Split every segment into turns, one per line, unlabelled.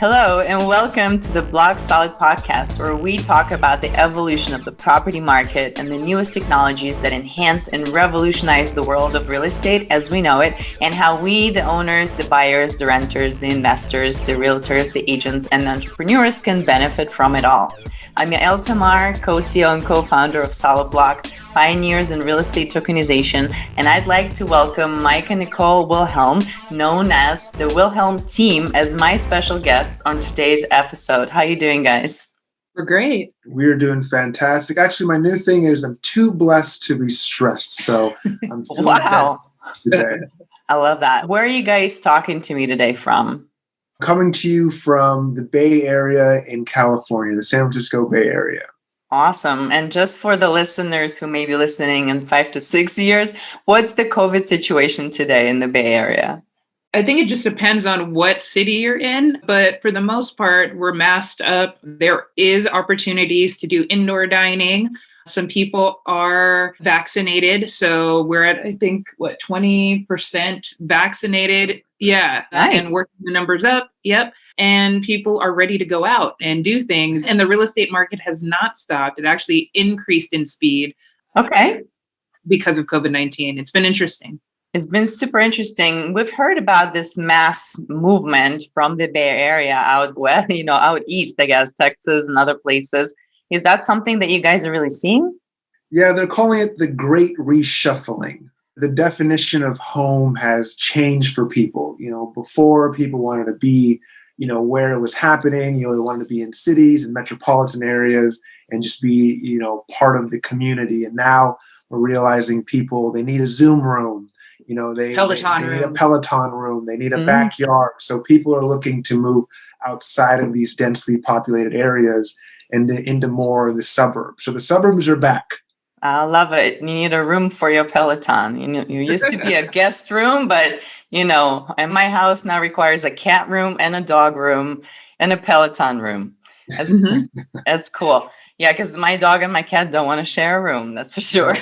Hello, and welcome to the Block Solid podcast, where we talk about the evolution of the property market and the newest technologies that enhance and revolutionize the world of real estate as we know it, and how we, the owners, the buyers, the renters, the investors, the realtors, the agents, and the entrepreneurs can benefit from it all. I'm Yael Tamar, co-CEO and co-founder of Solid Block, pioneers in real estate tokenization, and I'd like to welcome Mike and Nicole Wilhelm, known as the Wilhelm Team, as my special guests on today's episode. How are you doing, guys?
We're great.
We're doing fantastic. Actually, my new thing is I'm too blessed to be stressed, so I'm feeling
wow.
today.
I love that. Where are you guys talking to me today from?
Coming to you from the Bay Area in California, the San Francisco Bay Area.
Awesome. And just for the listeners who may be listening in 5 to 6 years, what's the COVID situation today in the Bay Area?
I think it just depends on what city you're in, but for the most part, we're masked up. There is opportunities to do indoor dining. Some people are vaccinated. So we're at, I think, 20% vaccinated. Yeah.
Nice.
And working the numbers up. Yep. And people are ready to go out and do things. And the real estate market has not stopped. It actually increased in speed.
Okay.
Because of COVID-19. It's been interesting.
It's been super interesting. We've heard about this mass movement from the Bay Area out west, out east, I guess, Texas and other places. Is that something that you guys are really seeing?
Yeah, they're calling it the Great Reshuffling. The definition of home has changed for people. Before people wanted to be, where it was happening. They wanted to be in cities and metropolitan areas and just be, part of the community. And now we're realizing they need a Zoom room. They need a Peloton room. They need a backyard. So people are looking to move outside of these densely populated areas and into more of the suburbs. So the suburbs are back.
I love it. You need a room for your Peloton. You used to be a guest room, but and my house now requires a cat room and a dog room and a Peloton room. That's cool. Yeah, because my dog and my cat don't want to share a room. That's for sure.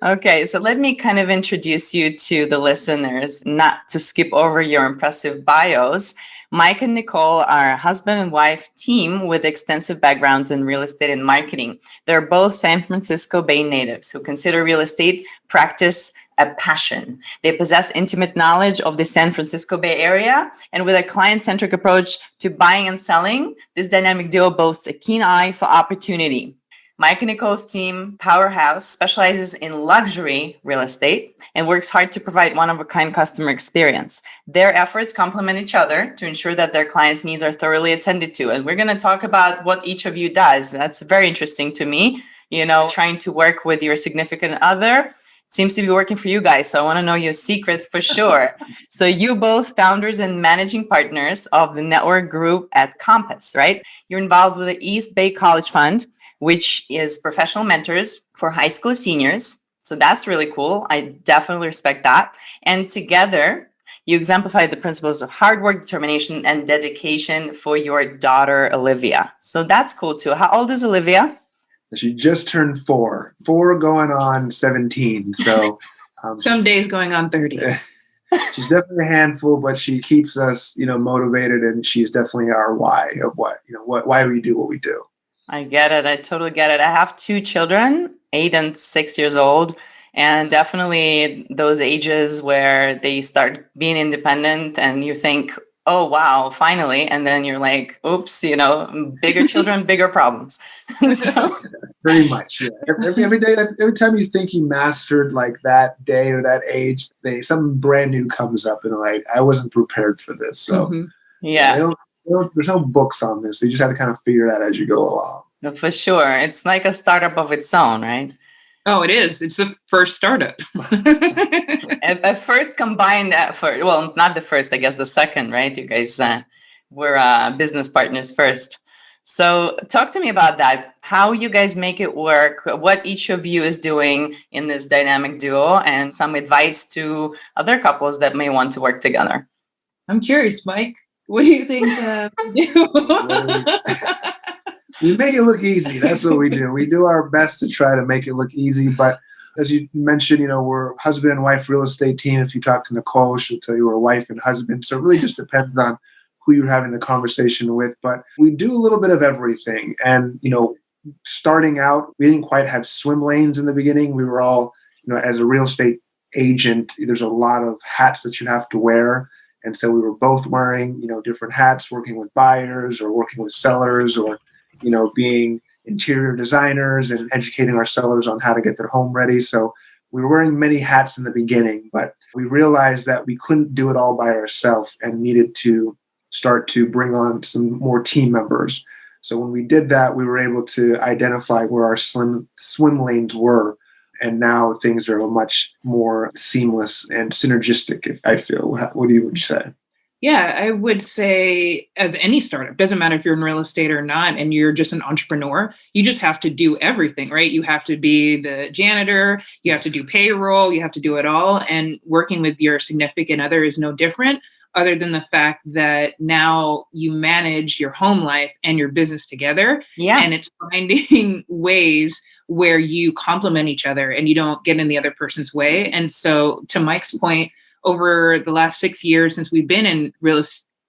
Okay, so let me kind of introduce you to the listeners, not to skip over your impressive bios. Mike and Nicole are a husband and wife team with extensive backgrounds in real estate and marketing. They're both San Francisco Bay natives who consider real estate practice a passion. They possess intimate knowledge of the San Francisco Bay Area, and with a client-centric approach to buying and selling, this dynamic duo boasts a keen eye for opportunity. Mike and Nicole's team, Powerhouse, specializes in luxury real estate and works hard to provide one-of-a-kind customer experience. Their efforts complement each other to ensure that their clients' needs are thoroughly attended to. And we're going to talk about what each of you does. That's very interesting to me. Trying to work with your significant other seems to be working for you guys. So I want to know your secret for sure. So you both founders and managing partners of the network group at Compass, right? You're involved with the East Bay College Fund, which is professional mentors for high school seniors. So that's really cool. I definitely respect that. And together, you exemplify the principles of hard work, determination, and dedication for your daughter, Olivia. So that's cool too. How old is Olivia?
She just turned 4 going on 17. So
some days going on 30.
She's definitely a handful, but she keeps us, motivated, and she's definitely our why of why we do what we do.
I get it. I totally get it. I have 2 children, 8 and 6 years old, and definitely those ages where they start being independent and you think, oh, wow, finally. And then you're like, oops, bigger children, bigger problems. So.
Pretty much. Yeah. Every day, every time you think you mastered like that day or that age, something brand new comes up and like, I wasn't prepared for this. So
yeah.
There's no books on this. You just have to kind of figure it out as you go along.
For sure. It's like a startup of its own, right?
Oh, it is. It's the first startup.
At first combined effort. Well, not the first, I guess the second, right? You guys were business partners first. So talk to me about that. How you guys make it work, what each of you is doing in this dynamic duo, and some advice to other couples that may want to work together.
I'm curious, Mike. What do you think we do?
We make it look easy. That's what we do. We do our best to try to make it look easy. But as you mentioned, we're husband and wife real estate team. If you talk to Nicole, she'll tell you we're wife and husband. So it really just depends on who you're having the conversation with, but we do a little bit of everything. And, starting out, we didn't quite have swim lanes in the beginning. We were all, as a real estate agent, there's a lot of hats that you have to wear. And so we were both wearing, different hats, working with buyers or working with sellers or, being interior designers and educating our sellers on how to get their home ready. So we were wearing many hats in the beginning, but we realized that we couldn't do it all by ourselves and needed to start to bring on some more team members. So when we did that, we were able to identify where our swim lanes were. And now things are much more seamless and synergistic, I feel. What would you say?
Yeah, I would say as any startup, doesn't matter if you're in real estate or not, and you're just an entrepreneur, you just have to do everything, right? You have to be the janitor, you have to do payroll, you have to do it all. And working with your significant other is no different, other than the fact that now you manage your home life and your business together.
Yeah.
And it's finding ways where you complement each other and you don't get in the other person's way. And so to Mike's point, over the last 6 years since we've been in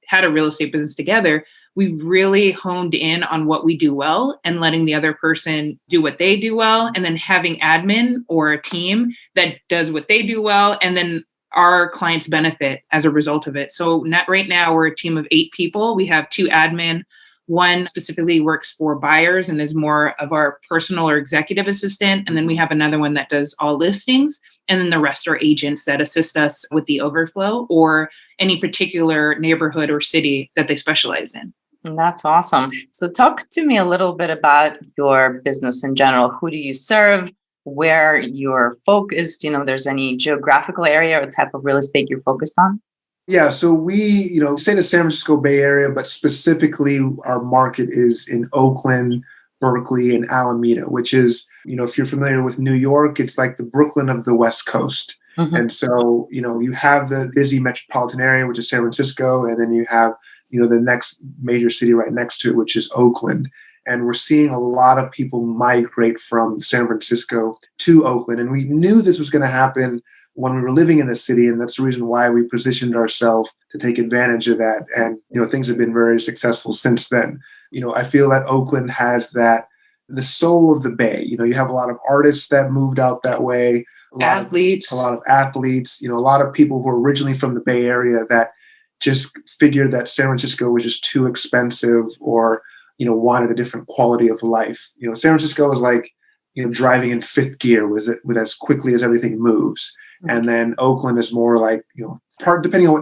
had a real estate business together, we've really honed in on what we do well and letting the other person do what they do well, and then having admin or a team that does what they do well, and then our clients benefit as a result of it. So right now we're a team of 8 people. We have 2 admin. One specifically works for buyers and is more of our personal or executive assistant. And then we have another one that does all listings. And then the rest are agents that assist us with the overflow or any particular neighborhood or city that they specialize in.
That's awesome. So talk to me a little bit about your business in general. Who do you serve? Where you're focused? There's any geographical area or type of real estate you're focused on?
Yeah, so we, say the San Francisco Bay Area, but specifically our market is in Oakland, Berkeley, and Alameda, which is, if you're familiar with New York, it's like the Brooklyn of the West Coast. Mm-hmm. And so, you have the busy metropolitan area, which is San Francisco, and then you have, the next major city right next to it, which is Oakland. And we're seeing a lot of people migrate from San Francisco to Oakland. And we knew this was going to happen when we were living in the city. And that's the reason why we positioned ourselves to take advantage of that. And, things have been very successful since then. I feel that Oakland has the soul of the Bay. You have a lot of artists that moved out that way. A lot of athletes, a lot of people who are originally from the Bay Area that just figured that San Francisco was just too expensive or, wanted a different quality of life. San Francisco is like, driving in 5th gear with as quickly as everything moves. And then Oakland is more like, depending on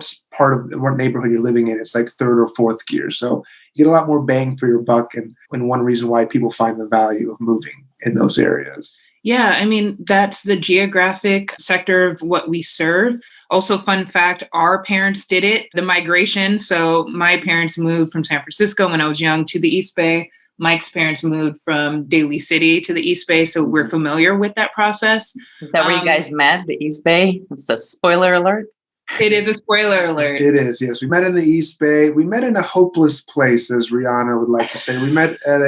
what neighborhood you're living in, it's like 3rd or 4th gear. So you get a lot more bang for your buck. And one reason why people find the value of moving in those areas.
Yeah, I mean, that's the geographic sector of what we serve. Also, fun fact, our parents did it, the migration. So my parents moved from San Francisco when I was young to the East Bay. Mike's parents moved from Daly City to the East Bay, so we're familiar with that process.
Is that where you guys met, the East Bay? It's a spoiler alert.
It is a spoiler alert.
It is, yes. We met in the East Bay. We met in a hopeless place, as Rihanna would like to say. We met at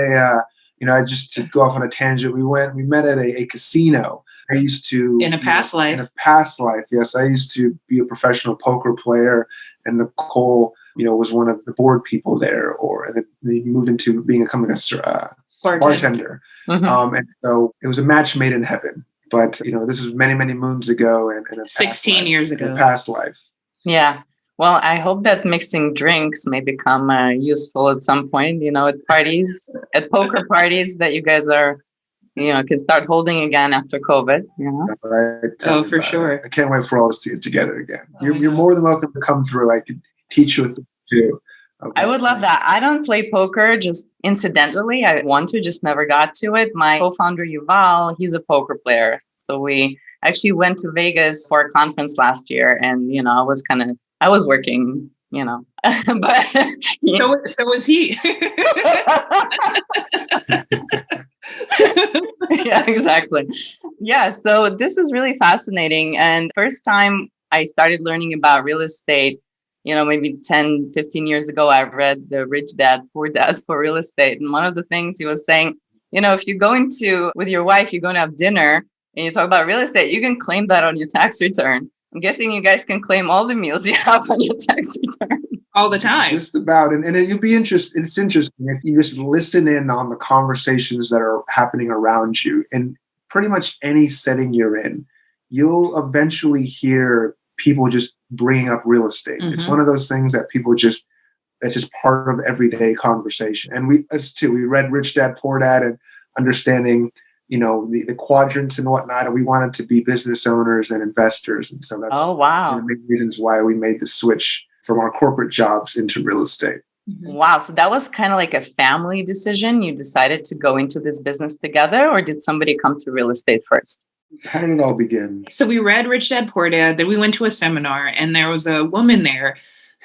just to go off on a tangent, we met at a casino. I used to...
In a past life.
In a past life, yes. I used to be a professional poker player, and Nicole... was one of the board people there, and then he moved into becoming a bartender. Mm-hmm. And so it was a match made in heaven. But, this was many, many moons ago. And
16 years ago.
In a past life.
Yeah. Well, I hope that mixing drinks may become useful at some point, at parties, at poker parties that you guys are, can start holding again after COVID.
Oh, for sure.
I can't wait for all of us to get together again. You're more than welcome to come through. I could teach you a thing too. Okay.
I would love that. I don't play poker just incidentally. I want to, just never got to it. My co-founder Yuval, he's a poker player. So we actually went to Vegas for a conference last year, and I was working, but
so was he.
Yeah, exactly. Yeah. So this is really fascinating. And first time I started learning about real estate, maybe 10, 15 years ago, I read The Rich Dad, Poor Dad for Real Estate. And one of the things he was saying, if you're going with your wife, you're going to have dinner and you talk about real estate, you can claim that on your tax return. I'm guessing you guys can claim all the meals you have on your tax return.
all the time.
Just about. And you'll be interested. It's interesting if you just listen in on the conversations that are happening around you in pretty much any setting you're in. You'll eventually hear people just bringing up real estate. It's one of those things that that's just part of everyday conversation. And us too, we read Rich Dad, Poor Dad and understanding, the quadrants and whatnot. And we wanted to be business owners and investors. And so that's one of the main reasons why we made the switch from our corporate jobs into real estate.
Wow. So that was kind of like a family decision. You decided to go into this business together, or did somebody come to real estate first?
How did it all begin?
So we read Rich Dad, Poor Dad, then we went to a seminar, and there was a woman there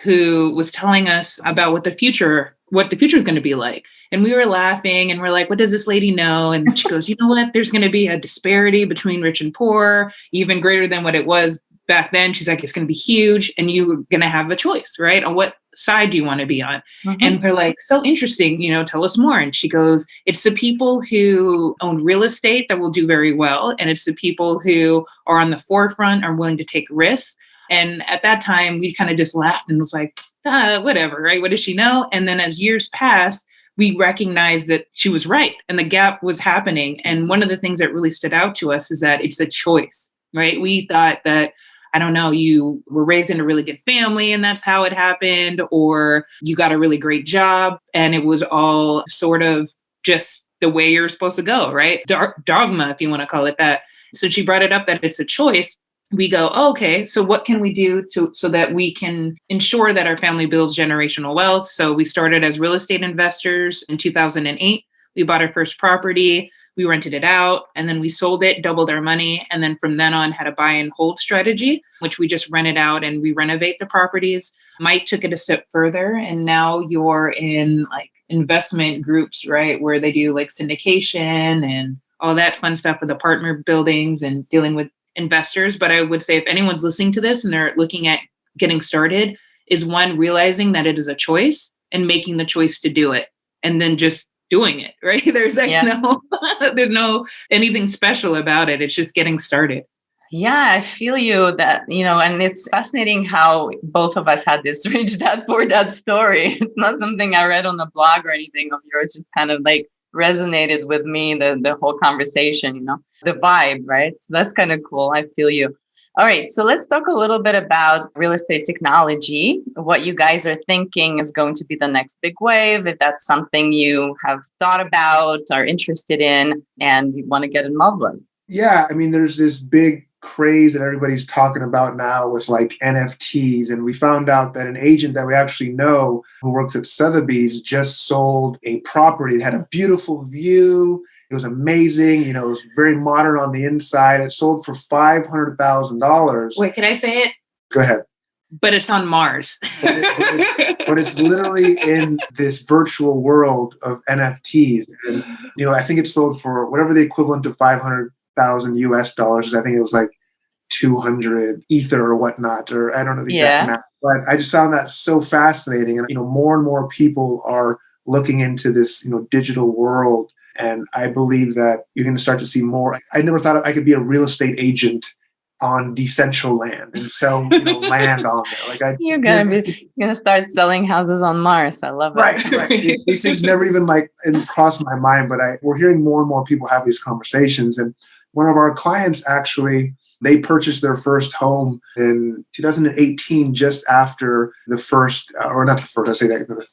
who was telling us about what the future is going to be like. And we were laughing and we're like, what does this lady know? And she goes, you know what? There's going to be a disparity between rich and poor, even greater than what it was back then. She's like, it's going to be huge. And you're going to have a choice, right? On what side do you want to be on? And they're like, so interesting, tell us more. And she goes, it's the people who own real estate that will do very well. And it's the people who are on the forefront, are willing to take risks. And at that time, we kind of just laughed and was like, whatever, right? What does she know? And then as years passed, we recognized that she was right and the gap was happening. And one of the things that really stood out to us is that it's a choice, right? We thought that, I don't know, you were raised in a really good family and that's how it happened, or you got a really great job and it was all sort of just the way you're supposed to go, right? Dogma, if you want to call it that. So she brought it up that it's a choice. We go, okay, so what can we do so that we can ensure that our family builds generational wealth? So we started as real estate investors in 2008. We bought our first property, we rented it out, and then we sold it, doubled our money. And then from then on had a buy and hold strategy, which we just rent it out and we renovate the properties. Mike took it a step further, and now you're in like investment groups, right? Where they do like syndication and all that fun stuff with apartment buildings and dealing with investors. But I would say if anyone's listening to this and they're looking at getting started, is one, realizing that it is a choice and making the choice to do it and then just doing it, right? There's like there's no anything special about it. It's just getting started.
Yeah, I feel you that, and it's fascinating how both of us had this Rich Dad, Poor Dad story. It's not something I read on the blog or anything of yours, just kind of like resonated with me, the whole conversation, the vibe, right? So that's kind of cool. I feel you. All right. So let's talk a little bit about real estate technology, what you guys are thinking is going to be the next big wave, if that's something you have thought about, are interested in, and you want to get involved with.
Yeah. I mean, there's this big craze that everybody's talking about now with like NFTs. And we found out that an agent that we actually know who works at Sotheby's just sold a property that had a beautiful view. It was amazing. It was very modern on the inside. It sold for $500,000.
Wait, can I say it?
Go ahead.
But it's on Mars.
but it's literally in this virtual world of NFTs. And, I think it sold for whatever the equivalent of 500,000 US dollars is. I think it was like 200 ether or whatnot, or I don't know the exact math. But I just found that so fascinating. And, more and more people are looking into this, digital world. And I believe that you're going to start to see more. I never thought I could be a real estate agent on Decentraland and sell land on there.
You're gonna start selling houses on Mars. I love it.
Right. These things never even crossed my mind, but we're hearing more and more people have these conversations. And one of our clients actually, they purchased their first home in 2018, just after the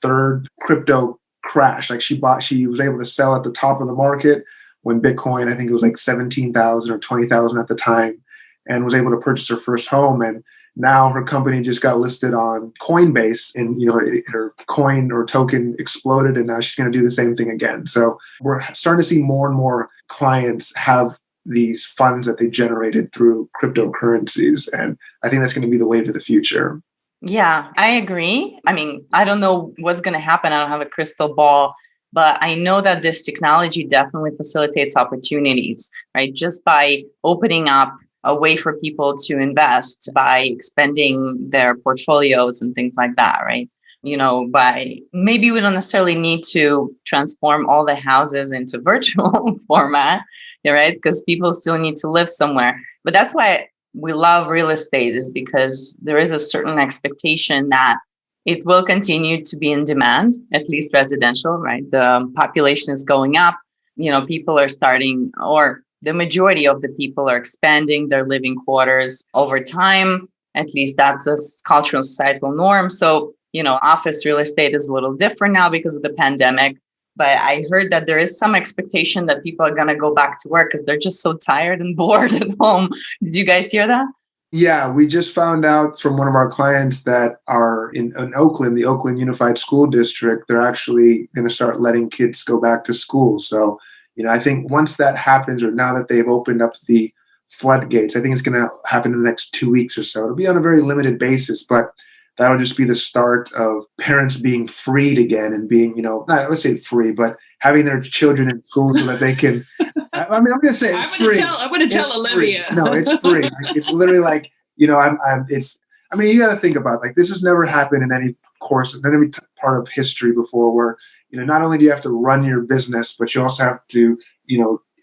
third crypto crash. Like she was able to sell at the top of the market when Bitcoin, I think it was like 17,000 or 20,000 at the time, and was able to purchase her first home. And now her company just got listed on Coinbase, and her coin or token exploded, and now she's going to do the same thing again. So we're starting to see more and more clients have these funds that they generated through cryptocurrencies. And I think that's going to be the wave of the future.
Yeah, I agree. I mean, I don't know what's going to happen. I don't have a crystal ball, but I know that this technology definitely facilitates opportunities, right? Just by opening up a way for people to invest, by expanding their portfolios and things like that, right? By maybe we don't necessarily need to transform all the houses into virtual format, right? Because people still need to live somewhere. But that's why we love real estate, is because there is a certain expectation that It will continue to be in demand, at least residential, right? The population is going up. People are starting, or the majority of the people are expanding their living quarters over time. At least that's a cultural societal norm. So, office real estate is a little different now because of the pandemic. But I heard that there is some expectation that people are going to go back to work because they're just so tired and bored at home. Did you guys hear that?
Yeah, we just found out from one of our clients that are in Oakland, the Oakland Unified School District, they're actually going to start letting kids go back to school. So, I think once that happens, or now that they've opened up the floodgates, I think it's going to happen in the next 2 weeks or so. It'll be on a very limited basis, but that'll just be the start of parents being freed again and being, not, I would say free, but having their children in school so that they can. I'm going to say it's free.
I'm going to tell Olivia.
No, it's free. It's literally like, you got to think about, like, this has never happened in any course, in any part of history before, where, not only do you have to run your business, but you also have to,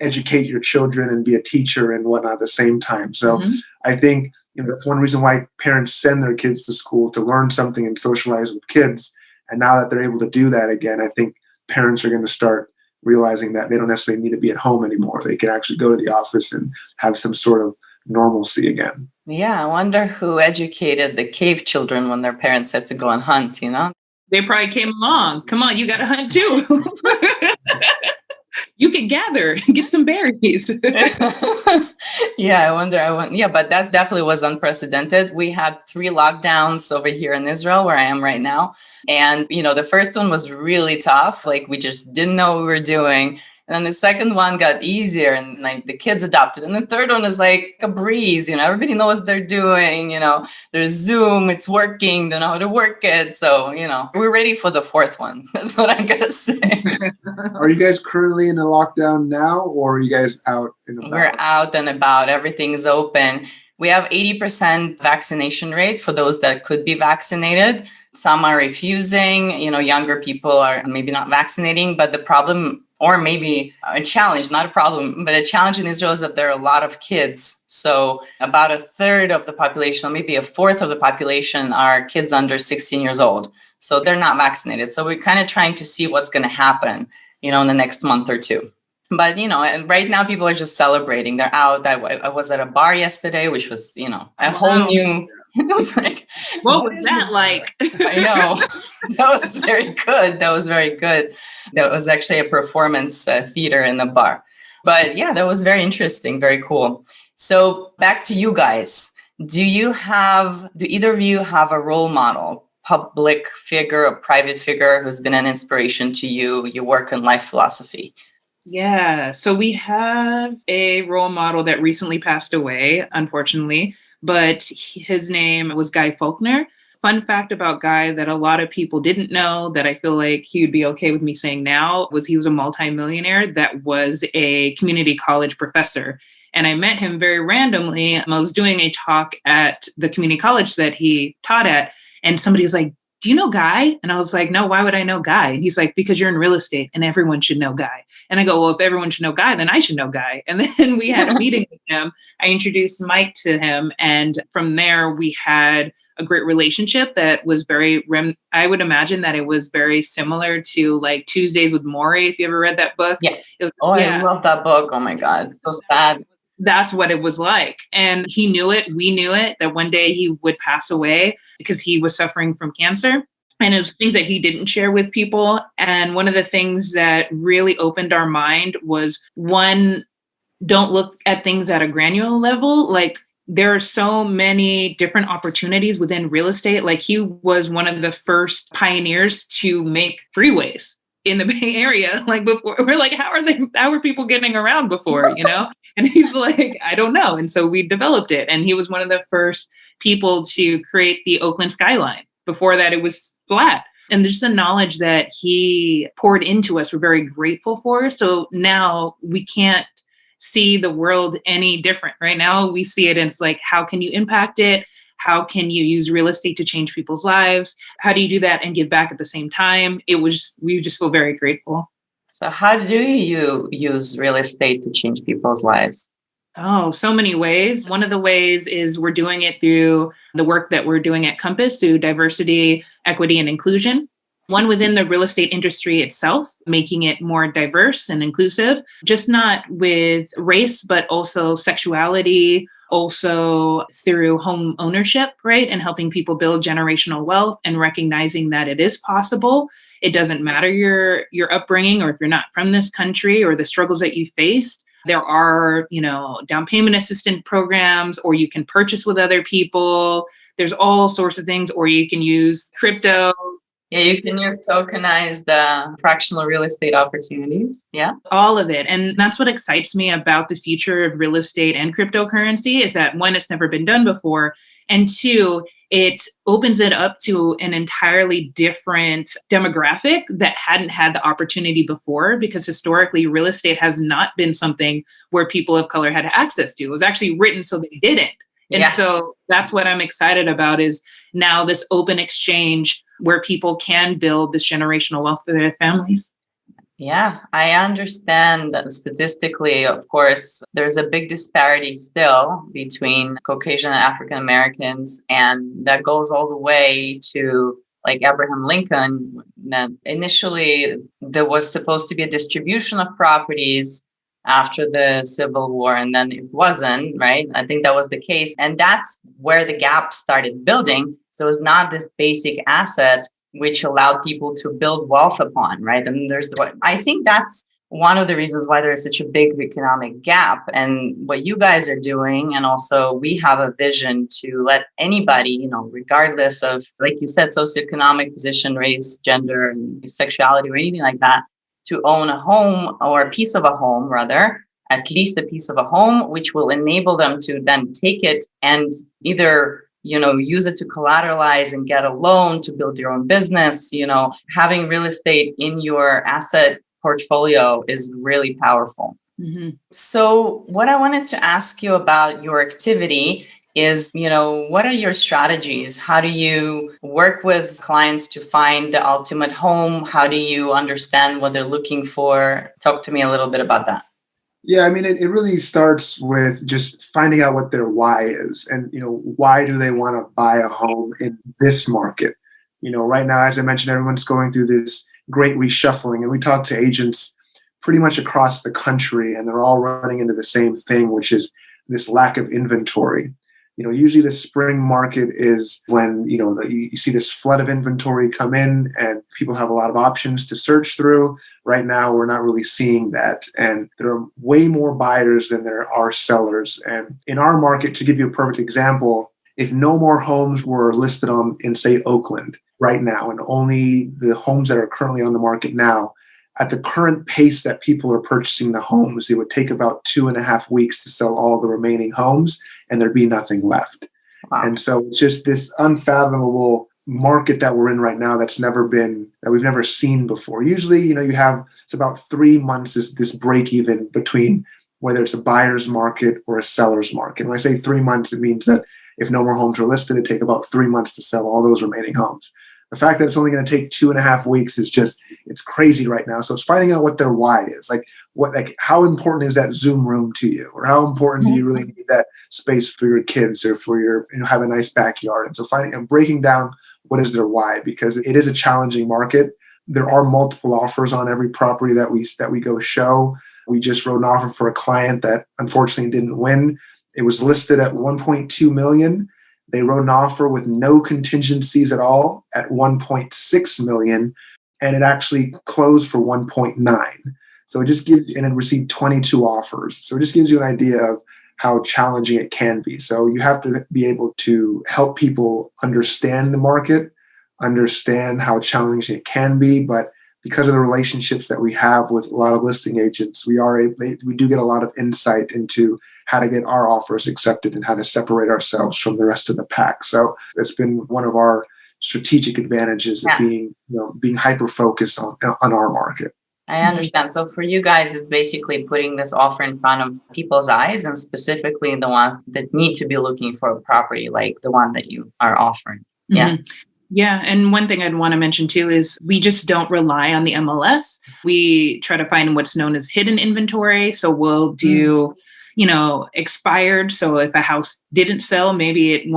educate your children and be a teacher and whatnot at the same time. So I think, that's one reason why parents send their kids to school, to learn something and socialize with kids. And now that they're able to do that again, I think parents are going to start realizing that they don't necessarily need to be at home anymore. They can actually go to the office and have some sort of normalcy again.
Yeah, I wonder who educated the cave children when their parents had to go and hunt,
They probably came along. Come on, you got to hunt too. You can gather, get some berries.
Yeah, I wonder. Yeah, but that definitely was unprecedented. We had 3 lockdowns over here in Israel, where I am right now. And, the first one was really tough. Like, we just didn't know what we were doing. And then the second one got easier, and like the kids adopted. And the third one is like a breeze, everybody knows what they're doing, there's Zoom, it's working, they know how to work it. So, we're ready for the fourth one. That's what I'm going to say.
Are you guys currently in a lockdown now, or are you guys out and about?
We're out and about. Everything's open. We have 80% vaccination rate for those that could be vaccinated. Some are refusing, younger people are maybe not vaccinating, but the problem, or maybe a challenge, not a problem, but a challenge in Israel, is that there are a lot of kids. So about a third of the population, or maybe a fourth of the population, are kids under 16 years old. So they're not vaccinated. So we're kind of trying to see what's going to happen, in the next month or two. But, and right now people are just celebrating. They're out. I was at a bar yesterday, which was, a whole new... It was like,
what was that like?
I know. That was very good. That was actually a performance theater in the bar. But yeah, that was very interesting. Very cool. So back to you guys. Do either of you have a role model, public figure, a private figure who's been an inspiration to you, your work and life philosophy?
Yeah. So we have a role model that recently passed away, unfortunately. But his name was Guy Faulkner. Fun fact about Guy that a lot of people didn't know, that I feel like he would be okay with me saying now, was he was a multimillionaire that was a community college professor. And I met him very randomly. I was doing a talk at the community college that he taught at, and somebody was like, "Do you know Guy?" And I was like, "No, why would I know Guy?" And he's like, "Because you're in real estate and everyone should know Guy." And I go, "Well, if everyone should know Guy, then I should know Guy." And then we had a meeting with him. I introduced Mike to him. And from there, we had a great relationship that was I would imagine that it was very similar to like Tuesdays with Morrie, if you ever read that book.
Yeah. I love that book. Oh my God, it's so sad.
That's what it was like. And he knew it. We knew it, that one day he would pass away because he was suffering from cancer. And it was things that he didn't share with people. And one of the things that really opened our mind was, one, don't look at things at a granular level. Like, there are so many different opportunities within real estate. Like, he was one of the first pioneers to make freeways in the Bay Area. Like, before, we're like, how were people getting around before, And he's like, I don't know. And so we developed it. And he was one of the first people to create the Oakland skyline. Before that, it was flat. And there's the knowledge that he poured into us, we're very grateful for. So now we can't see the world any different. Right now we see it, and it's like, how can you impact it? How can you use real estate to change people's lives? How do you do that and give back at the same time? We just feel very grateful.
So how do you use real estate to change people's lives?
Oh, so many ways. One of the ways is we're doing it through the work that we're doing at Compass through diversity, equity, and inclusion. One within the real estate industry itself, making it more diverse and inclusive, just not with race, but also sexuality, also through home ownership, right? And helping people build generational wealth and recognizing that it is possible. It doesn't matter your upbringing or if you're not from this country or the struggles that you faced. There are, down payment assistance programs, or you can purchase with other people. There's all sorts of things, or you can use crypto.
Yeah, you can use tokenized fractional real estate opportunities. Yeah.
All of it. And that's what excites me about the future of real estate and cryptocurrency is that one, it's never been done before. And two, it opens it up to an entirely different demographic that hadn't had the opportunity before, because historically real estate has not been something where people of color had access to. It was actually written so they didn't. And so that's what I'm excited about is now this open exchange where people can build this generational wealth for their families.
Yeah, I understand that statistically, of course, there's a big disparity still between Caucasian and African Americans, and that goes all the way to like Abraham Lincoln. Initially, there was supposed to be a distribution of properties after the Civil War, and then it wasn't, right? I think that was the case. And that's where the gap started building. So it's not this basic asset which allowed people to build wealth upon, right? And I think that's one of the reasons why there is such a big economic gap. And what you guys are doing, and also we have a vision to let anybody, regardless of, like you said, socioeconomic position, race, gender, and sexuality, or anything like that, to own a home, or a piece of a home, rather, at least a piece of a home, which will enable them to then take it and either use it to collateralize and get a loan to build your own business. Having real estate in your asset portfolio is really powerful.
Mm-hmm.
So what I wanted to ask you about your activity is, what are your strategies? How do you work with clients to find the ultimate home? How do you understand what they're looking for? Talk to me a little bit about that.
Yeah, I mean, it really starts with just finding out what their why is, and why do they want to buy a home in this market? Right now, as I mentioned, everyone's going through this great reshuffling, and we talk to agents pretty much across the country, and they're all running into the same thing, which is this lack of inventory. Usually the spring market is when, you see this flood of inventory come in and people have a lot of options to search through. Right now, we're not really seeing that. And there are way more buyers than there are sellers. And in our market, to give you a perfect example, if no more homes were listed in, say, Oakland right now, and only the homes that are currently on the market now, at the current pace that people are purchasing the homes, it would take about 2.5 weeks to sell all the remaining homes, and there'd be nothing left.
Wow.
And so it's just this unfathomable market that we're in right now that we've never seen before. Usually, it's about 3 months is this break even between whether it's a buyer's market or a seller's market. When I say 3 months, it means that if no more homes are listed, it'd take about 3 months to sell all those remaining homes. The fact that it's only going to take 2.5 weeks is it's crazy right now. So it's finding out what their why is. How important is that Zoom room to you? Or how important do you really need that space for your kids or for your, have a nice backyard? And so finding and breaking down what is their why, because it is a challenging market. There are multiple offers on every property that we go show. We just wrote an offer for a client that unfortunately didn't win. It was listed at 1.2 million. They wrote an offer with no contingencies at all at 1.6 million, and it actually closed for 1.9. So it received 22 offers. So it just gives you an idea of how challenging it can be. So you have to be able to help people understand the market, understand how challenging it can be, but because of the relationships that we have with a lot of listing agents, we do get a lot of insight into how to get our offers accepted and how to separate ourselves from the rest of the pack. So it's been one of our strategic advantages of being hyper focused on our market.
I understand. So for you guys, it's basically putting this offer in front of people's eyes, and specifically the ones that need to be looking for a property like the one that you are offering. Yeah.
Mm-hmm. Yeah. And one thing I'd want to mention too is we just don't rely on the MLS. We try to find what's known as hidden inventory. So we'll do expired. So if a house didn't sell, maybe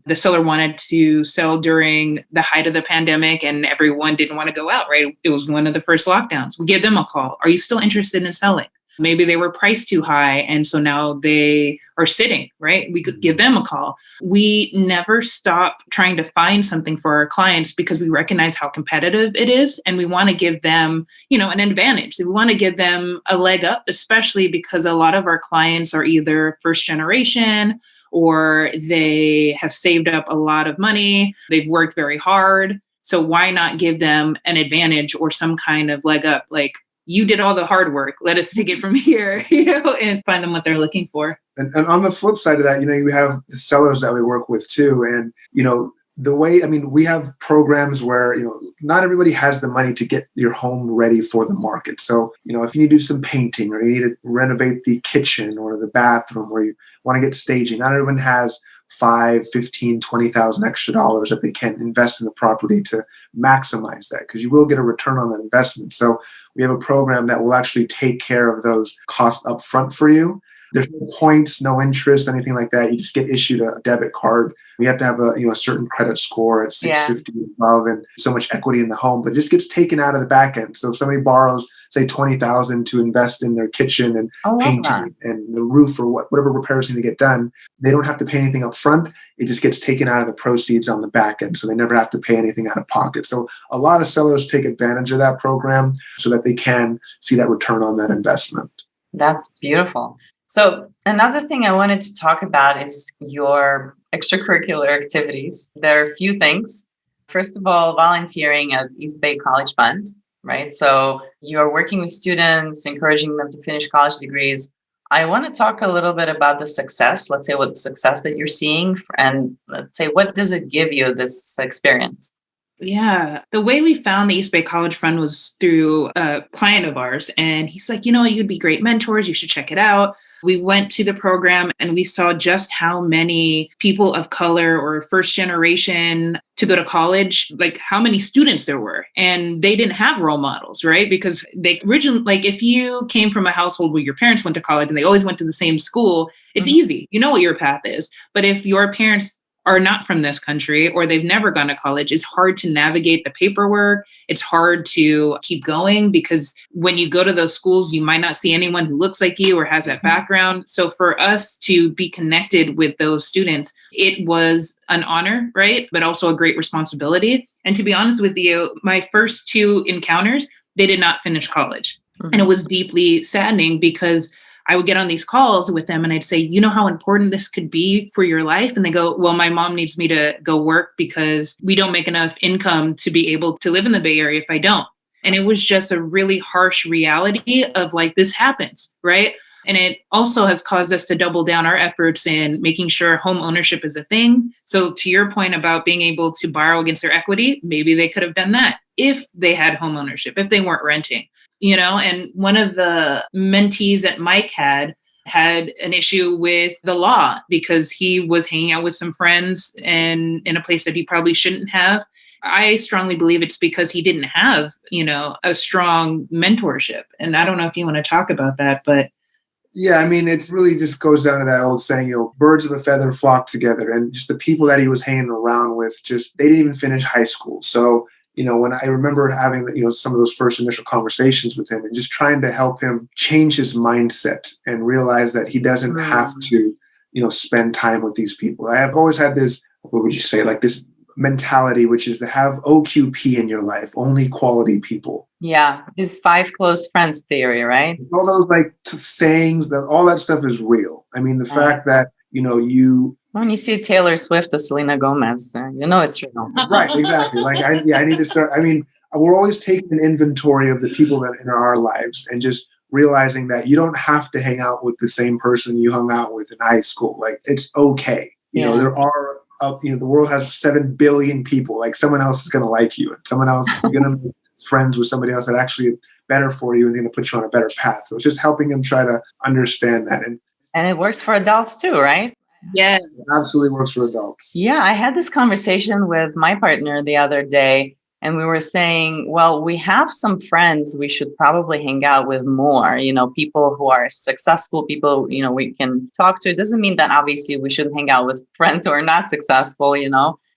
the seller wanted to sell during the height of the pandemic and everyone didn't want to go out, right? It was one of the first lockdowns. We give them a call. Are you still interested in selling? Maybe they were priced too high, and so now they are sitting, right? We could give them a call. We never stop trying to find something for our clients because we recognize how competitive it is, and we want to give them, an advantage. We want to give them a leg up, especially because a lot of our clients are either first generation or they have saved up a lot of money. They've worked very hard. So why not give them an advantage or some kind of leg up? Like, you did all the hard work. Let us take it from here, and find them what they're looking for.
And on the flip side of that, you have the sellers that we work with too. And, we have programs where, not everybody has the money to get your home ready for the market. So, if you need to do some painting or you need to renovate the kitchen or the bathroom or you want to get staging, not everyone has 5, 15, 20,000 extra dollars that they can invest in the property to maximize that, because you will get a return on that investment. So we have a program that will actually take care of those costs up front for you. There's no points, no interest, anything like that. You just get issued a debit card. You have to have a certain credit score at 650 above and so much equity in the home, but it just gets taken out of the back end. So if somebody borrows, say, $20,000 to invest in their kitchen and painting and the roof or whatever repairs need to get done, they don't have to pay anything up front. It just gets taken out of the proceeds on the back end. So they never have to pay anything out of pocket. So a lot of sellers take advantage of that program so that they can see that return on that investment.
That's beautiful. So another thing I wanted to talk about is your extracurricular activities. There are a few things. First of all, volunteering at East Bay College Fund, right? So you're working with students, encouraging them to finish college degrees. I want to talk a little bit about the success. Let's say what success that you're seeing, and let's say what does it give you, this experience?
Yeah. The way we found the East Bay College Fund was through a client of ours. And he's like, you'd be great mentors. You should check it out. We went to the program and we saw just how many people of color or first generation to go to college, like how many students there were. And they didn't have role models, right? Because they originally, like if you came from a household where your parents went to college and they always went to the same school, it's easy. You know what your path is. But if your parents are not from this country or they've never gone to college, it's hard to navigate the paperwork. It's hard to keep going because when you go to those schools, you might not see anyone who looks like you or has that background. So for us to be connected with those students, it was an honor, right? But also a great responsibility. And to be honest with you, my first 2 encounters, they did not finish college. And it was deeply saddening because I would get on these calls with them and I'd say, you know how important this could be for your life? And they go, well, my mom needs me to go work because we don't make enough income to be able to live in the Bay Area if I don't. And it was just a really harsh reality of like, this happens, right? And it also has caused us to double down our efforts in making sure home ownership is a thing. So to your point about being able to borrow against their equity, maybe they could have done that if they had home ownership, if they weren't renting. And one of the mentees that Mike had an issue with the law because he was hanging out with some friends and in a place that he probably shouldn't have. I strongly believe it's because he didn't have, a strong mentorship. And I don't know if you want to talk about that, but.
Yeah, it really just goes down to that old saying, birds of a feather flock together. And just the people that he was hanging around with, they didn't even finish high school. So when I remember having, some of those first initial conversations with him and just trying to help him change his mindset and realize that he doesn't have to, spend time with these people. I have always had this, what would you say, like this mentality, which is to have OQP in your life, only quality people.
Yeah, his 5 close friends theory, right?
All those sayings, that all that stuff is real. The fact that,
when you see Taylor Swift or Selena Gomez, it's real.
Right, exactly. I need to start. We're always taking an inventory of the people that in our lives and just realizing that you don't have to hang out with the same person you hung out with in high school. It's okay. There are, the world has 7 billion people. Someone else is going to like you and someone else is going to be friends with somebody else that actually is better for you and going to put you on a better path. So it's just helping them try to understand that.
And it works for adults too, right?
Yeah,
it absolutely works for adults.
Yeah, I had this conversation with my partner the other day. And we were saying, well, we have some friends we should probably hang out with more, people who are successful, people, we can talk to. It doesn't mean that obviously we should hang out with friends who are not successful,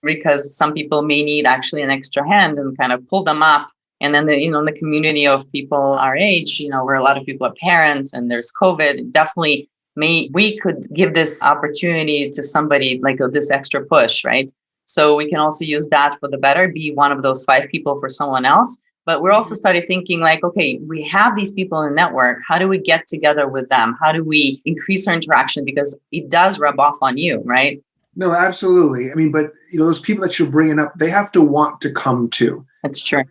because some people may need actually an extra hand and kind of pull them up. And then, in the community of people our age, where a lot of people are parents and there's COVID, definitely we could give this opportunity to somebody like this extra push, right? So we can also use that for the better, be one of those 5 people for someone else. But we're also started thinking like, okay, we have these people in the network. How do we get together with them? How do we increase our interaction? Because it does rub off on you, right?
No, absolutely. I mean, but those people that you're bringing up, they have to want to come too.
That's true.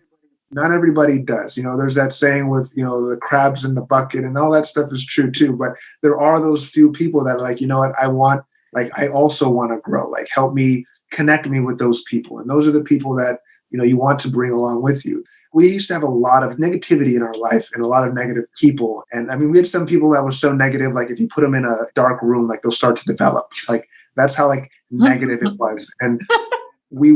Not everybody does. There's that saying with, the crabs in the bucket, and all that stuff is true too. But there are those few people that are like, what, I also want to grow. Like, help me, connect me with those people. And those are the people that, you want to bring along with you. We used to have a lot of negativity in our life and a lot of negative people. And I mean, we had some people that were so negative, like if you put them in a dark room, like they'll start to develop. Like that's how negative it was. And we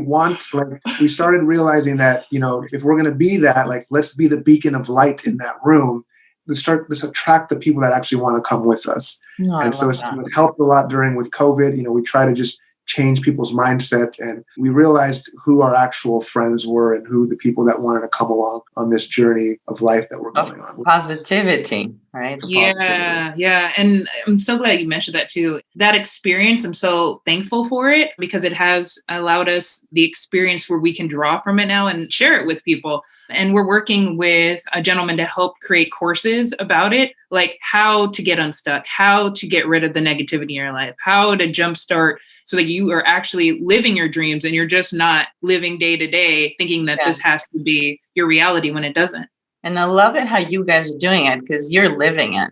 started realizing that, if we're going to be that, let's be the beacon of light in that room. Let's attract the people that actually want to come with us.
No,
and so it helped a lot with COVID. We try to just change people's mindset, and we realized who our actual friends were and who the people that wanted to come along on this journey of life that we're going on.
Positivity, right?
Yeah. And I'm so glad you mentioned that too. That experience, I'm so thankful for it because it has allowed us the experience where we can draw from it now and share it with people. And we're working with a gentleman to help create courses about it, like how to get unstuck, how to get rid of the negativity in your life, how to jumpstart so that you are actually living your dreams and you're just not living day to day thinking that this has to be your reality when it doesn't.
And I love it how you guys are doing it because you're living it.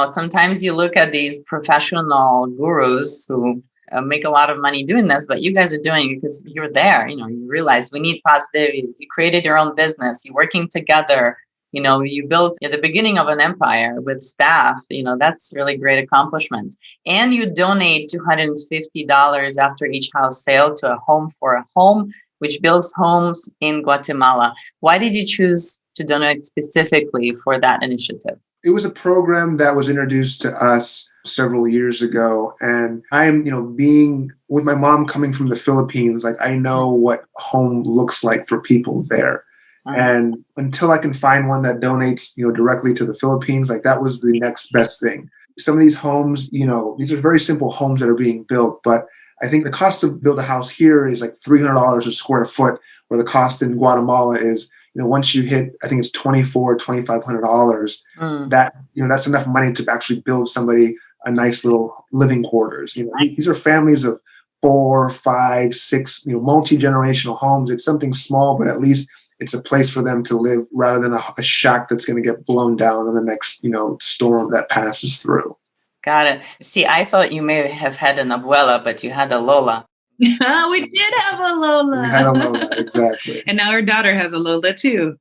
Sometimes you look at these professional gurus who make a lot of money doing this, but you guys are doing it because you're there. You realize we need positivity. You created your own business. You're working together. You built at the beginning of an empire with staff. That's really great accomplishment. And you donate $250 after each house sale to a Home for a Home, which builds homes in Guatemala. Why did you choose to donate specifically for that initiative?
It was a program that was introduced to us several years ago. And I'm, being with my mom coming from the Philippines, I know what home looks like for people there. And until I can find one that donates, directly to the Philippines, that was the next best thing. Some of these homes, these are very simple homes that are being built, but I think the cost to build a house here is $300 a square foot, where the cost in Guatemala is, once you hit, I think it's $2,500, that, that's enough money to actually build somebody a nice little living quarters. These are families of 4, 5, 6, multi-generational homes. It's something small, but at least it's a place for them to live rather than a shack that's going to get blown down in the next, storm that passes through.
Got it. See, I thought you may have had an abuela, but you had a Lola.
We did have a Lola.
We had a Lola, exactly.
And now our daughter has a Lola too.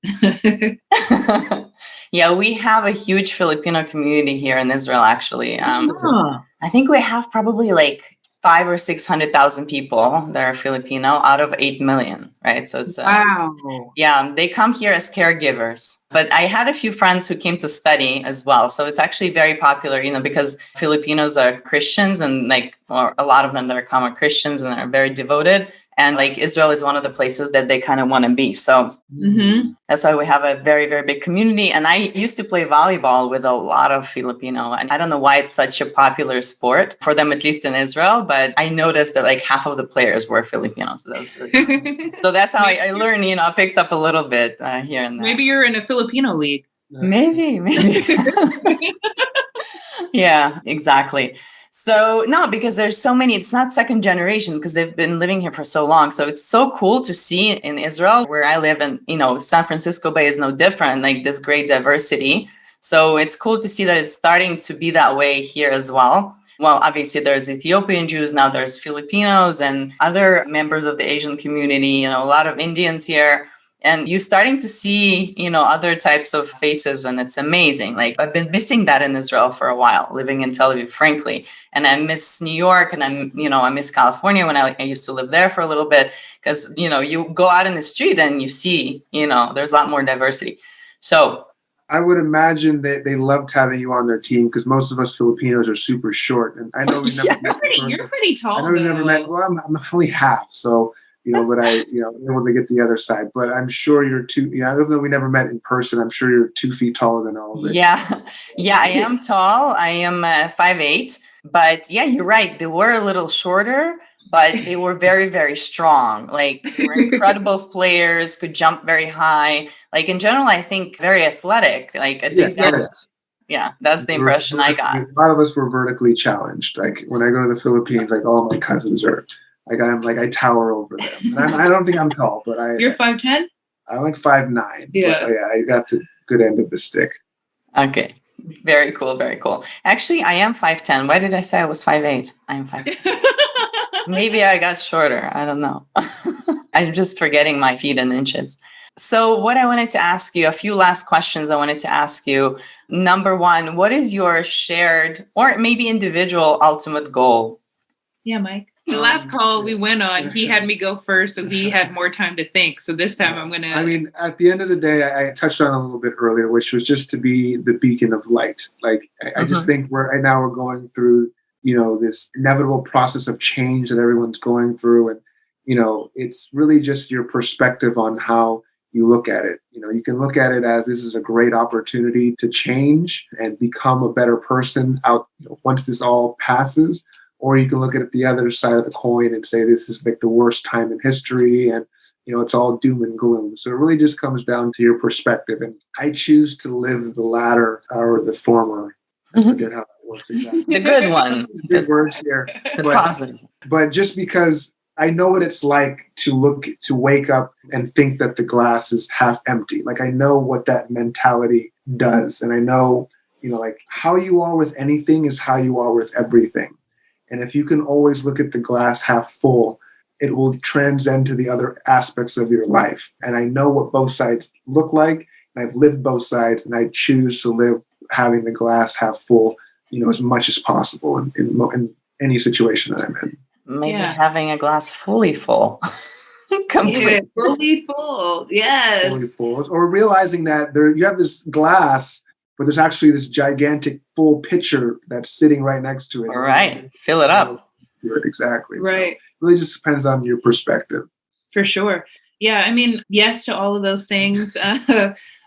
Yeah, we have a huge Filipino community here in Israel, actually. I think we have probably 500,000 or 600,000 people that are Filipino out of 8 million, right? So it's
wow.
Yeah, they come here as caregivers. But I had a few friends who came to study as well. So it's actually very popular, because Filipinos are Christians and or a lot of them that are common Christians and are very devoted. And Israel is one of the places that they kind of want to be. So that's why we have a very, very big community. And I used to play volleyball with a lot of Filipino. And I don't know why it's such a popular sport for them, at least in Israel. But I noticed that half of the players were Filipino. So that's really cool. So that's how I learned, I picked up a little bit here and there.
Maybe you're in a Filipino league.
Maybe. Yeah, exactly. So no, because there's so many, it's not second generation because they've been living here for so long. So it's so cool to see in Israel where I live, and San Francisco Bay is no different, this great diversity. So it's cool to see that it's starting to be that way here as well. Well, obviously there's Ethiopian Jews, now there's Filipinos and other members of the Asian community, a lot of Indians here. And you're starting to see, other types of faces, and it's amazing. Like, I've been missing that in Israel for a while, living in Tel Aviv, frankly. And I miss New York, and I miss California when I used to live there for a little bit, because, you go out in the street and you see, there's a lot more diversity. So
I would imagine that they loved having you on their team, because most of us Filipinos are super short. And I know we've never met.
You're pretty tall.
I know we've never met. Well, I'm only half, so but I able to get the other side. But I'm sure you're even though we never met in person, I'm sure you're 2 feet taller than all of it.
Yeah, I am tall. I am 5'8", but yeah, you're right. They were a little shorter, but they were very, very strong. Like, they were incredible players, could jump very high. Like, in general, I think very athletic. Like, at least that's the impression I got.
A lot of us were vertically challenged. Like, when I go to the Philippines, like, all my cousins are like, I tower over them. And I don't think I'm tall, but
You're 5'10"?
I'm like 5'9".
Yeah.
But I got the good end of the stick.
Okay. Very cool. Very cool. Actually, I am 5'10". Why did I say I was 5'8"? I am 5'10". Maybe I got shorter. I don't know. I'm just forgetting my feet in inches. So what I wanted to ask you, a few last questions I wanted to ask you. Number one, what is your shared or maybe individual ultimate goal?
Yeah, Mike. The last call we went on, he had me go first, so he had more time to think. So this time I'm going to...
I mean, at the end of the day, I touched on a little bit earlier, which was just to be the beacon of light. Like, I just think right now we're going through, this inevitable process of change that everyone's going through. And, it's really just your perspective on how you look at it. You can look at it as this is a great opportunity to change and become a better person out once this all passes. Or you can look at it the other side of the coin and say this is like the worst time in history and, it's all doom and gloom. So it really just comes down to your perspective. And I choose to live the latter or the former. I forget how that works exactly.
The good one.
Big words here.
The positive.
But just because I know what it's like to wake up and think that the glass is half empty. Like, I know what that mentality does. And I know, like, how you are with anything is how you are with everything. And if you can always look at the glass half full, it will transcend to the other aspects of your life. And I know what both sides look like, and I've lived both sides, and I choose to live having the glass half full, as much as possible in any situation that I'm in.
Maybe having a glass fully full. Completely.
Yeah, fully full. Yes.
Fully full. Or realizing that you have this glass, but there's actually this gigantic full pitcher that's sitting right next to it.
All right. Fill it up.
Exactly.
Right.
So it really just depends on your perspective.
For sure. Yeah. I mean, yes to all of those things.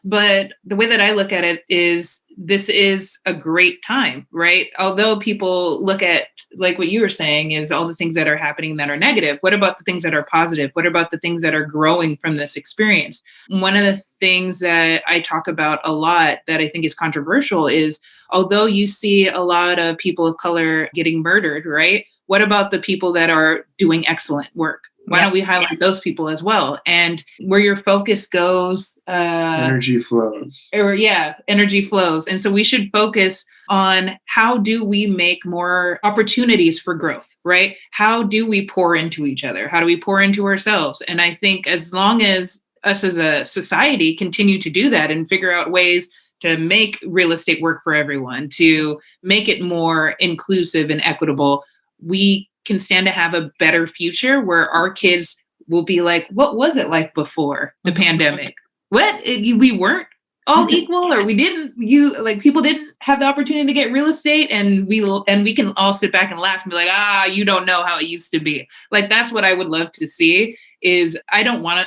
But the way that I look at it is this is a great time, right? Although people look at, like what you were saying, is all the things that are happening that are negative. What about the things that are positive? What about the things that are growing from this experience? One of the things that I talk about a lot that I think is controversial is, although you see a lot of people of color getting murdered, right? What about the people that are doing excellent work? Why don't we highlight those people as well? And where your focus goes...
energy flows.
Energy flows. And so we should focus on how do we make more opportunities for growth, right? How do we pour into each other? How do we pour into ourselves? And I think as long as us as a society continue to do that and figure out ways to make real estate work for everyone, to make it more inclusive and equitable, we can stand to have a better future where our kids will be like, what was it like before the pandemic? What? We weren't all equal, or people didn't have the opportunity to get real estate, and we can all sit back and laugh and be like, you don't know how it used to be. Like, that's what I would love to see. I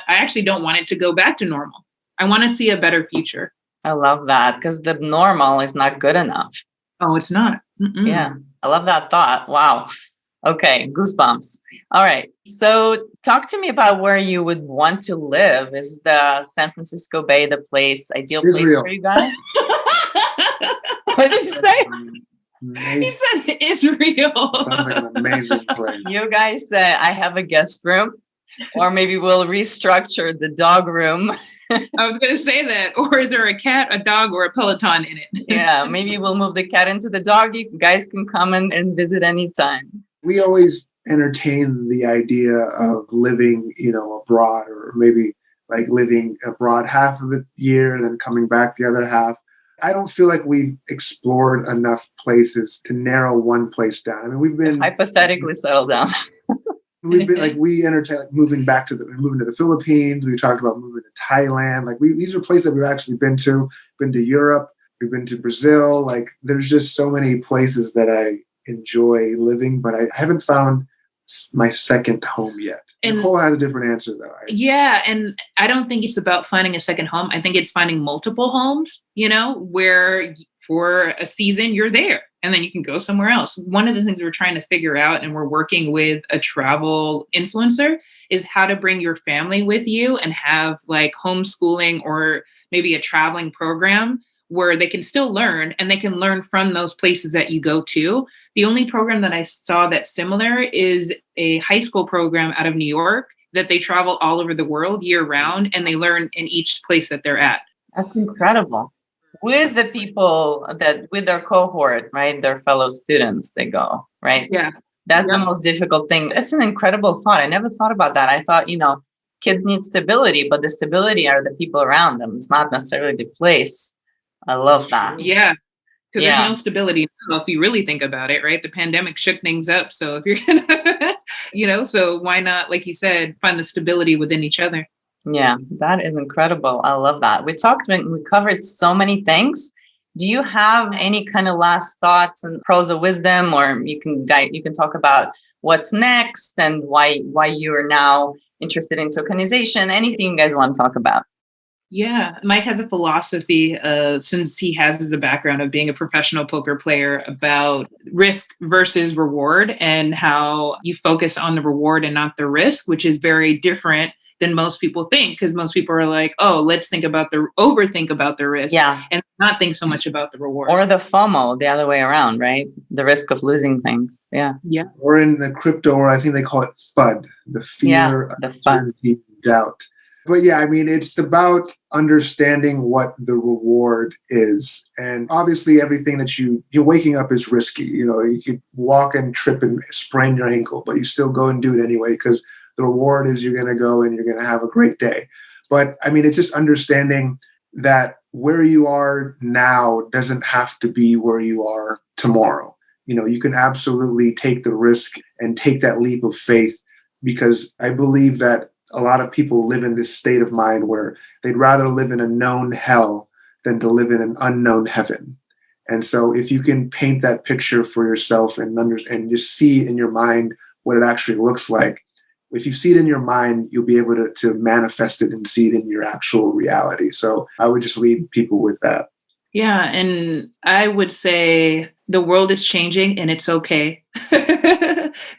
actually don't want it to go back to normal. I want to see a better future.
I love that, because the normal is not good enough.
Oh, it's not. Mm-mm.
Yeah. I love that thought. Wow. Okay, goosebumps. All right. So talk to me about where you would want to live. Is the San Francisco Bay the ideal place for you guys? What did you say?
He said Israel.
Sounds like an amazing place.
You guys say, I have a guest room, or maybe we'll restructure the dog room.
I was going to say that. Or is there a cat, a dog, or a Peloton in it?
Yeah, maybe we'll move the cat into the dog. You guys can come and visit anytime.
We always entertain the idea of living, abroad, or maybe like living abroad half of the year, then coming back the other half. I don't feel like we've explored enough places to narrow one place down. I mean, we've been
Hypothetically settle down.
we've been like, we entertain like moving to the Philippines. We talked about moving to Thailand. Like these are places that we've actually been to Europe. We've been to Brazil. Like there's just so many places that I enjoy living, but I haven't found my second home yet. And Nicole has a different answer though.
Yeah. And I don't think it's about finding a second home. I think it's finding multiple homes, where for a season you're there and then you can go somewhere else. One of the things we're trying to figure out, and we're working with a travel influencer, is how to bring your family with you and have like homeschooling or maybe a traveling program where they can still learn and they can learn from those places that you go to. The only program that I saw that's similar is a high school program out of New York that they travel all over the world year round and they learn in each place that they're at.
That's incredible. With the people with their cohort, right? Their fellow students, they go, right?
Yeah.
That's the most difficult thing. It's an incredible thought. I never thought about that. I thought, kids need stability, but the stability are the people around them. It's not necessarily the place. I love that.
Yeah. Because there's no stability now, if you really think about it, right? The pandemic shook things up. So if you're going to, so why not, like you said, find the stability within each other?
Yeah, that is incredible. I love that. We covered so many things. Do you have any kind of last thoughts and pearls of wisdom, or you can talk about what's next and why you are now interested in tokenization? Anything you guys want to talk about?
Yeah, Mike has a philosophy since he has the background of being a professional poker player, about risk versus reward and how you focus on the reward and not the risk, which is very different than most people think, because most people are like, oh, let's overthink about the risk and not think so much about the reward.
Or the FOMO, the other way around, right? The risk of losing things. Yeah.
Yeah.
Or in the crypto, or I think they call it FUD, the fear, uncertainty, doubt. But yeah, I mean, it's about understanding what the reward is. And obviously everything that you're waking up is risky. You could walk and trip and sprain your ankle, but you still go and do it anyway, because the reward is you're going to go and you're going to have a great day. But I mean, it's just understanding that where you are now doesn't have to be where you are tomorrow. You can absolutely take the risk and take that leap of faith, because I believe that a lot of people live in this state of mind where they'd rather live in a known hell than to live in an unknown heaven. And so if you can paint that picture for yourself and just see in your mind what it actually looks like, if you see it in your mind, you'll be able to manifest it and see it in your actual reality. So I would just lead people with that.
Yeah. And I would say the world is changing and it's okay.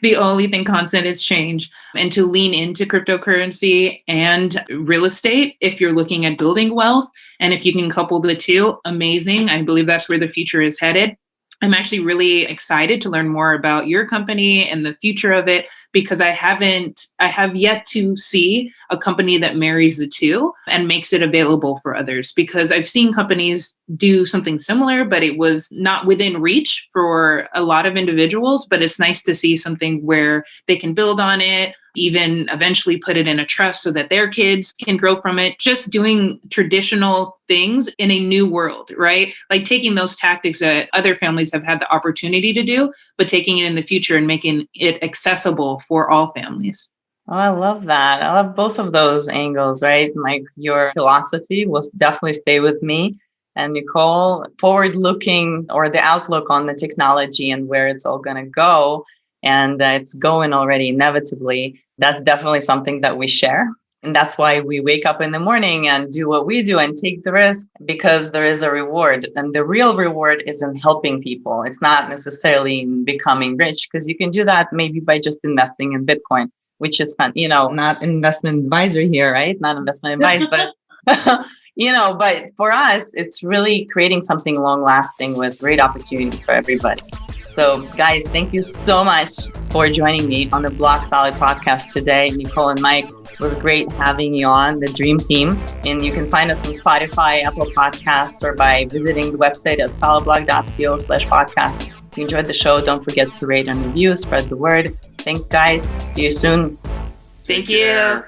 The only thing constant is change. And to lean into cryptocurrency and real estate, if you're looking at building wealth, and if you can couple the two, amazing. I believe that's where the future is headed. I'm actually really excited to learn more about your company and the future of it, because I have yet to see a company that marries the two and makes it available for others, because I've seen companies do something similar, but it was not within reach for a lot of individuals. But it's nice to see something where they can build on it, even eventually put it in a trust so that their kids can grow from it. Just doing traditional things in a new world, right? Like taking those tactics that other families have had the opportunity to do, but taking it in the future and making it accessible for all families.
Oh, I love that. I love both of those angles, right? Mike, your philosophy will definitely stay with me. And Nicole, forward-looking, or the outlook on the technology and where it's all going to go. And it's going already inevitably. That's definitely something that we share. And that's why we wake up in the morning and do what we do and take the risk, because there is a reward. And the real reward is in helping people. It's not necessarily in becoming rich, because you can do that maybe by just investing in Bitcoin, which is fun. Not investment advisor here, right? Not investment advice, but but for us, it's really creating something long lasting with great opportunities for everybody. So guys, thank you so much for joining me on the Block Solid podcast today. Nicole and Mike, it was great having you on, the Dream Team. And you can find us on Spotify, Apple Podcasts, or by visiting the website at solidblog.co/podcast. If you enjoyed the show, don't forget to rate and review, spread the word. Thanks, guys. See you soon.
Thank you.